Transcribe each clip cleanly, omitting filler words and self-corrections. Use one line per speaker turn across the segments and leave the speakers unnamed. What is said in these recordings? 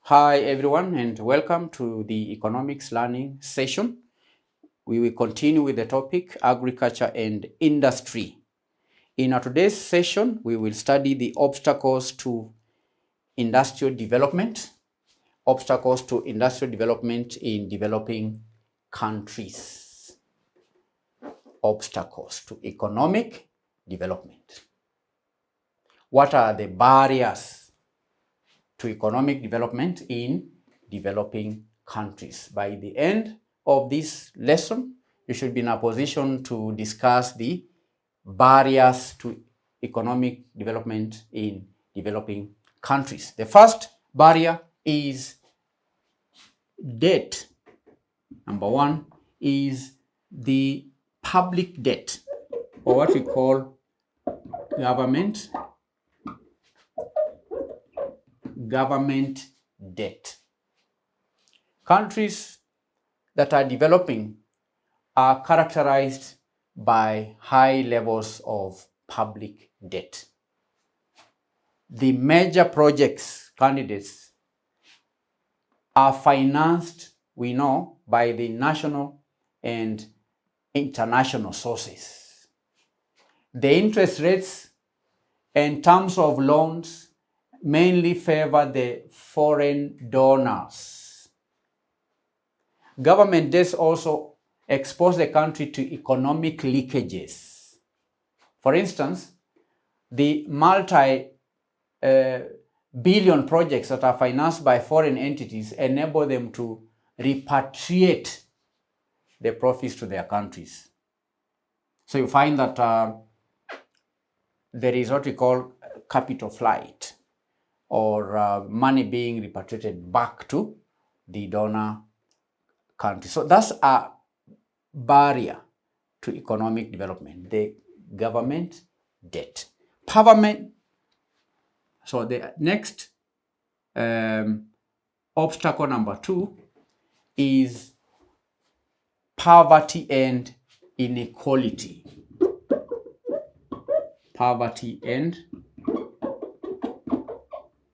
Hi everyone and welcome to the economics learning session. We will continue with the topic agriculture and industry. In our today's session, we will study the obstacles to industrial development, in developing countries, obstacles to economic development. What are the barriers to economic development in developing countries? By the end of this lesson, you should be in a position to discuss the barriers to economic development in developing countries. The first barrier is debt. Number one is the public debt, or what we call government debt. Countries that are developing are characterized by high levels of public debt. The major projects candidates are financed, we know, by the national and international sources. The interest rates and terms of loans mainly favor the foreign donors. Government debts also expose the country to economic leakages. For instance, the multi-billion projects that are financed by foreign entities enable them to repatriate the profits to their countries. So you find that there is what we call capital flight, or money being repatriated back to the donor country. So that's a barrier to economic development, the government debt. So the next obstacle number 2 is poverty and inequality. Poverty and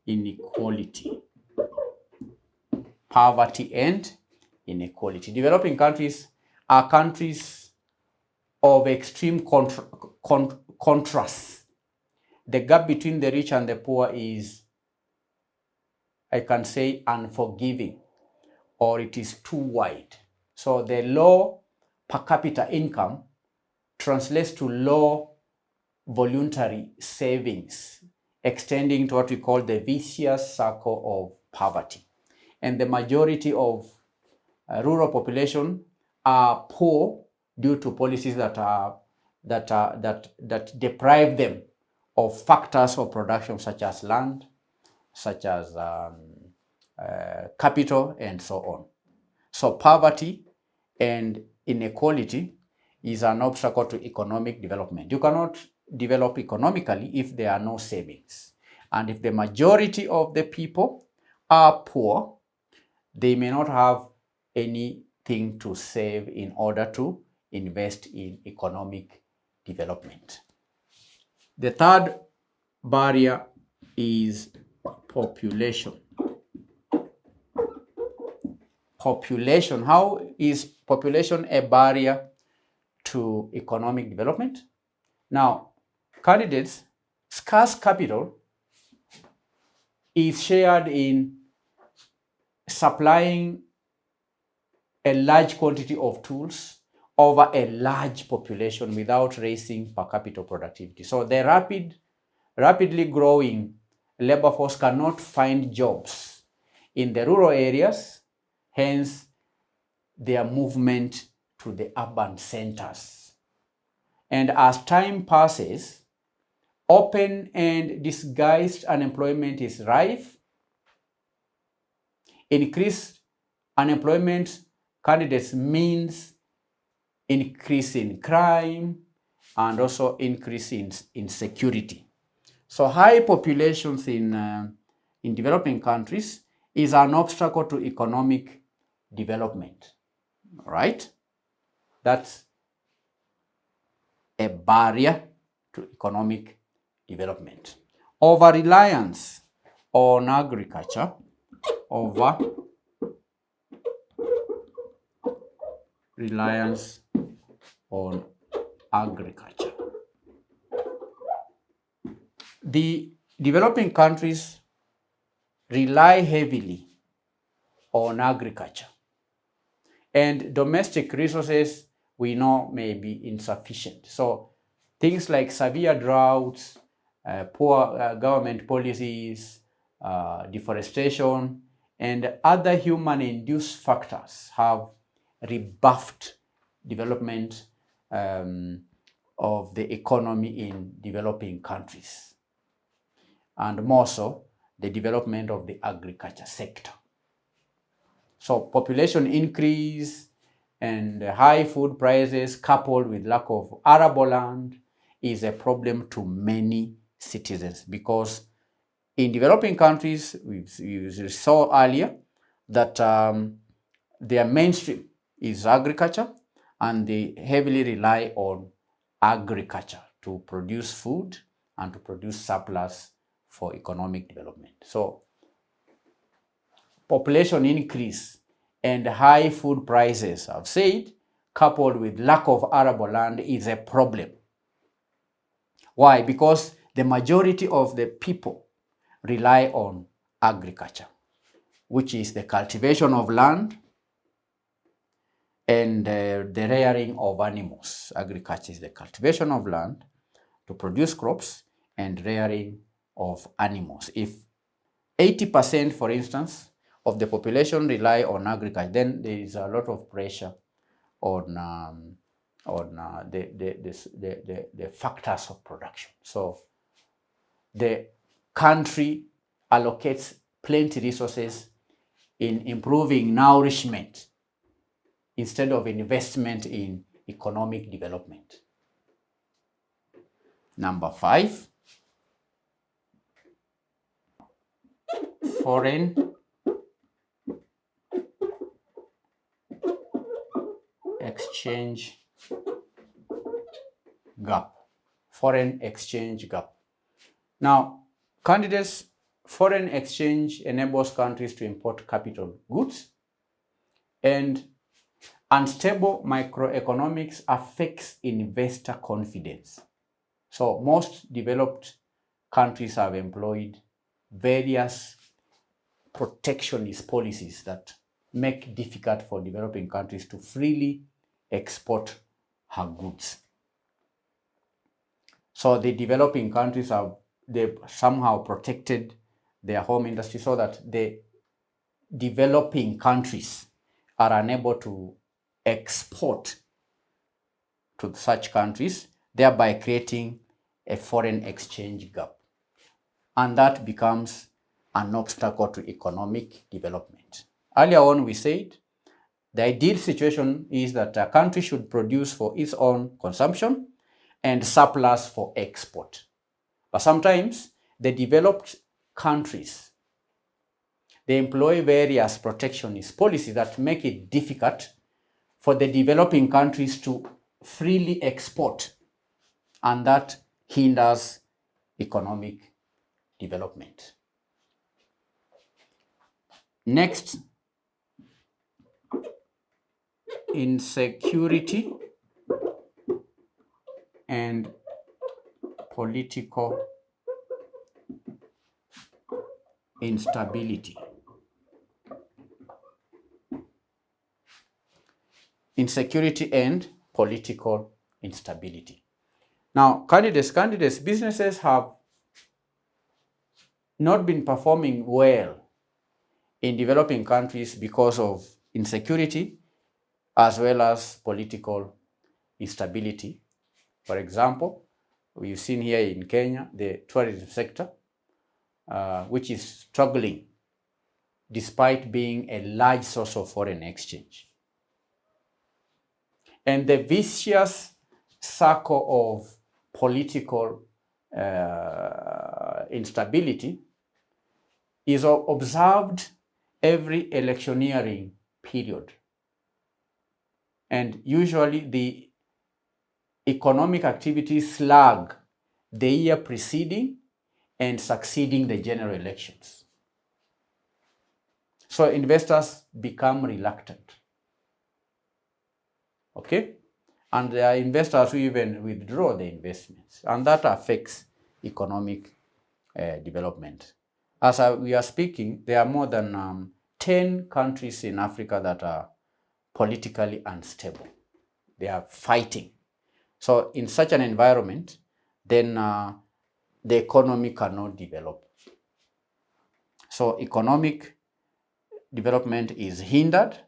inequality. Poverty and inequality. Developing countries are countries of extreme contrast. The gap between the rich and the poor is, I can say, unforgiving, or it is too wide. So the low per capita income translates to low voluntary savings, extending to what we call the vicious circle of poverty. And the majority of rural population are poor due to policies that deprive them of factors of production such as land, such as capital, and so on. So poverty and inequality is an obstacle to economic development. You cannot develop economically if there are no savings. And if the majority of the people are poor, they may not have anything to save in order to invest in economic development. The third barrier is population. Population. How is population a barrier to economic development? Now, candidates, scarce capital is shared in supplying a large quantity of tools over a large population without raising per capita productivity. So the rapidly growing labor force cannot find jobs in the rural areas, hence their movement to the urban centers. And as time passes, open and disguised unemployment is rife. Increased unemployment candidates means increase in crime and also increase in insecurity. So high populations in developing countries is an obstacle to economic development, right? That's a barrier to economic development. Over-reliance on agriculture, over-reliance on agriculture. The developing countries rely heavily on agriculture, and domestic resources we know may be insufficient. So things like severe droughts, poor government policies, deforestation, and other human-induced factors have rebuffed development of the economy in developing countries, and more so the development of the agriculture sector. So population increase and high food prices coupled with lack of arable land is a problem to many citizens, because in developing countries, we saw earlier that their mainstream is agriculture, and they heavily rely on agriculture to produce food and to produce surplus for economic development. So population increase and high food prices, I've said, coupled with lack of arable land is a problem. Why? Because the majority of the people rely on agriculture, which is the cultivation of land and the rearing of animals. Agriculture is the cultivation of land to produce crops and rearing of animals. If 80%, for instance, of the population rely on agriculture, then there is a lot of pressure on the factors of production. So the country allocates plenty resources in improving nourishment instead of investment in economic development. Number 5, foreign exchange gap. Foreign exchange gap. Now, candidates, foreign exchange enables countries to import capital goods, and unstable microeconomics affects investor confidence. So most developed countries have employed various protectionist policies that make it difficult for developing countries to freely export her goods. So the developing countries they've somehow protected their home industry so that the developing countries are unable to export to such countries, thereby creating a foreign exchange gap. And that becomes an obstacle to economic development. Earlier on, we said the ideal situation is that a country should produce for its own consumption and surplus for export. But sometimes the developed countries, they employ various protectionist policies that make it difficult for the developing countries to freely export, and that hinders economic development. Next, insecurity and political instability. Insecurity and political instability. Now, candidates, businesses have not been performing well in developing countries because of insecurity as well as political instability. For example, we've seen here in Kenya, the tourism sector, which is struggling despite being a large source of foreign exchange. And the vicious circle of political instability is observed every electioneering period. And usually the economic activities lag the year preceding and succeeding the general elections. So investors become reluctant. Okay? And there are investors who even withdraw the investments, and that affects economic development. As we are speaking, there are more than 10 countries in Africa that are politically unstable. They are fighting. So in such an environment, then the economy cannot develop. So economic development is hindered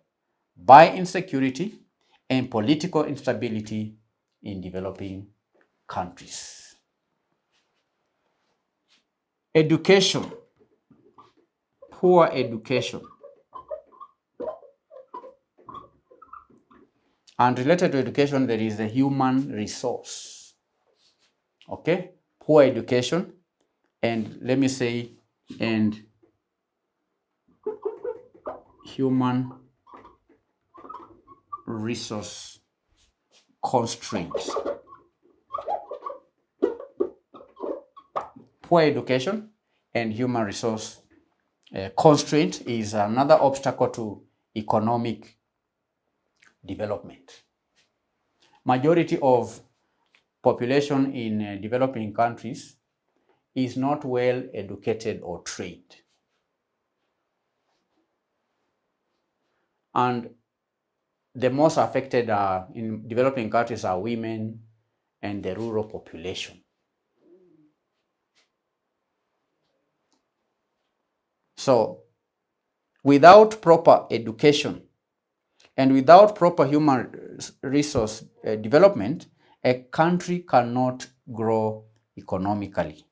by insecurity and political instability in developing countries. Education, poor education. And related to education, there is the human resource. Okay? Poor education, and let me say, and human resource constraints. Poor education and human resource constraint is another obstacle to economic development. Majority of population in developing countries is not well educated or trained. And the most affected in developing countries are women and the rural population. So without proper education and without proper human resource development, a country cannot grow economically.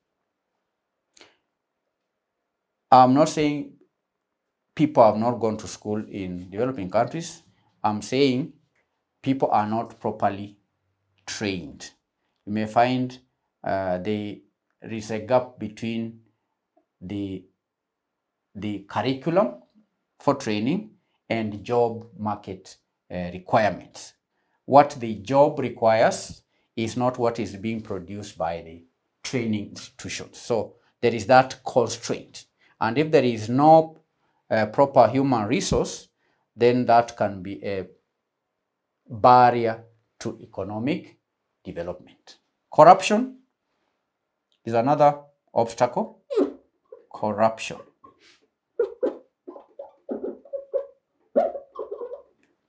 I'm not saying people have not gone to school in developing countries. I'm saying people are not properly trained. You may find there is a gap between the curriculum for training and job market requirements. What the job requires is not what is being produced by the training institutions. So there is that constraint. And if there is no proper human resource, then that can be a barrier to economic development. Corruption is another obstacle. Corruption.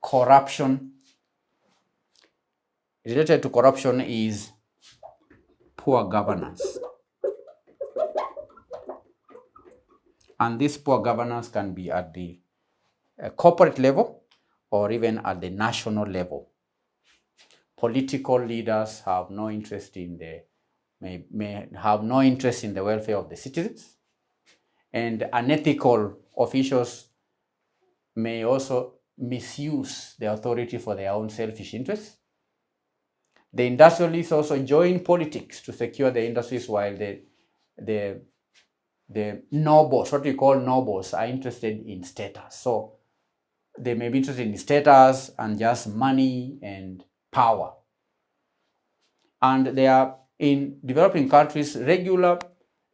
Corruption. Related to corruption is poor governance. And this poor governance can be at the corporate level or even at the national level. Political leaders have no interest in may have no interest in the welfare of the citizens, and unethical officials may also misuse the authority for their own selfish interests. The industrialists also join politics to secure the industries, while the nobles, what we call nobles, are interested in status. So they may be interested in status and just money and power. And there are, in developing countries, regular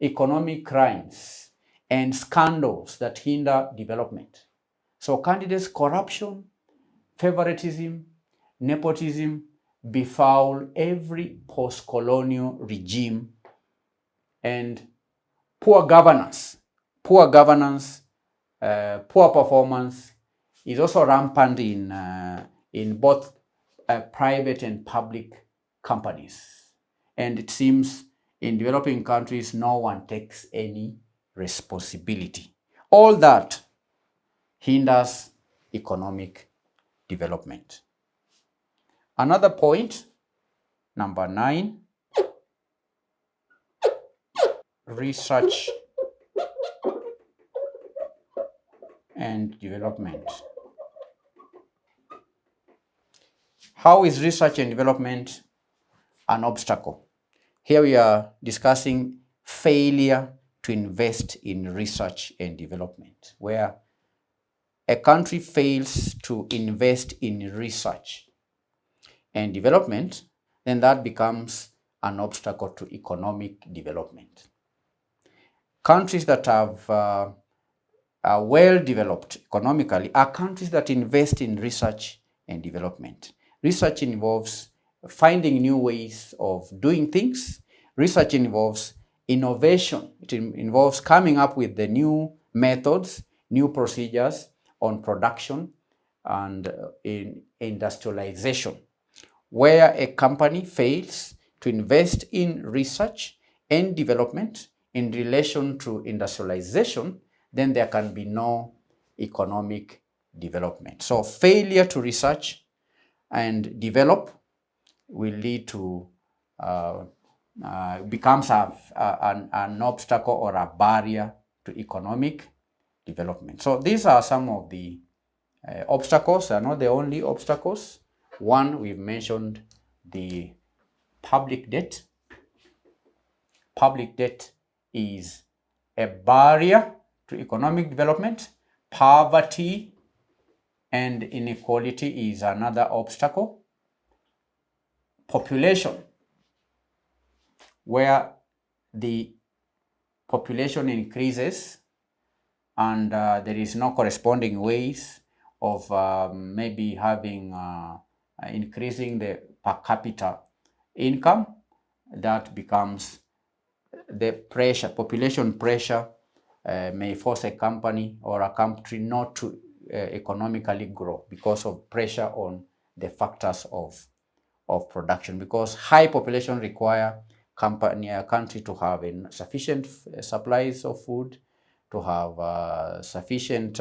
economic crimes and scandals that hinder development. So candidates' corruption, favoritism, nepotism befoul every post-colonial regime, and poor governance, poor performance is also rampant in both private and public companies. And it seems in developing countries, no one takes any responsibility. All that hinders economic development. Another point, number 9, research and development. How is research and development an obstacle? Here we are discussing failure to invest in research and development, where a country fails to invest in research and development, then that becomes an obstacle to economic development. countries that have are well developed economically are countries that invest in research and development. Research involves finding new ways of doing things. Research involves innovation. It involves coming up with the new methods, new procedures on production and in industrialization. Where a company fails to invest in research and development in relation to industrialization, then there can be no economic development. So failure to research and develop will lead to becomes an obstacle or a barrier to economic development. So these are some of the obstacles. They are not the only obstacles. One, we've mentioned the public debt. Public debt is a barrier to economic development. Poverty and inequality is another obstacle. Population, where the population increases and there is no corresponding ways of maybe having increasing the per capita income, that becomes the pressure. Population pressure may force a company or a country not to economically grow because of pressure on the factors of production, because high population require a country to have sufficient supplies of food, to have sufficient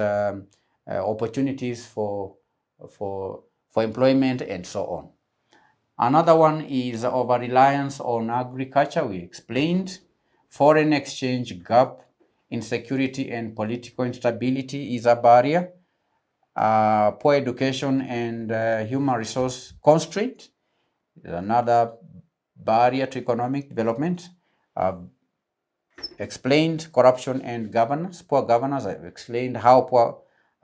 opportunities for employment and so on. Another one is over-reliance on agriculture. We explained foreign exchange gap, insecurity and political instability is a barrier. Poor education and human resource constraint is another barrier to economic development. Explained corruption and governance, poor governance. I've explained how poor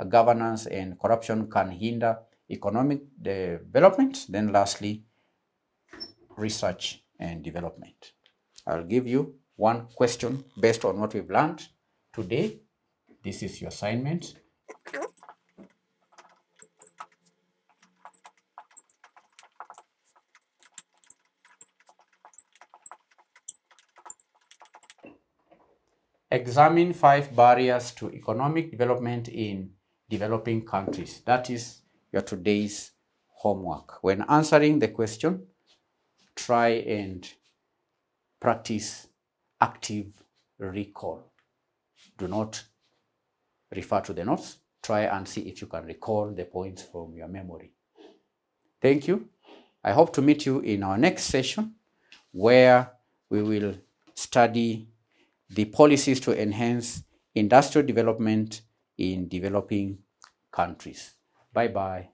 governance and corruption can hinder economic development. Then lastly, research and development. I'll give you one question based on what we've learned today. This is your assignment. Examine 5 barriers to economic development in developing countries. That is your today's homework. When answering the question, try and practice active recall. Do not refer to the notes. Try and see if you can recall the points from your memory. Thank you. I hope to meet you in our next session, where we will study the policies to enhance industrial development in developing countries. Bye-bye.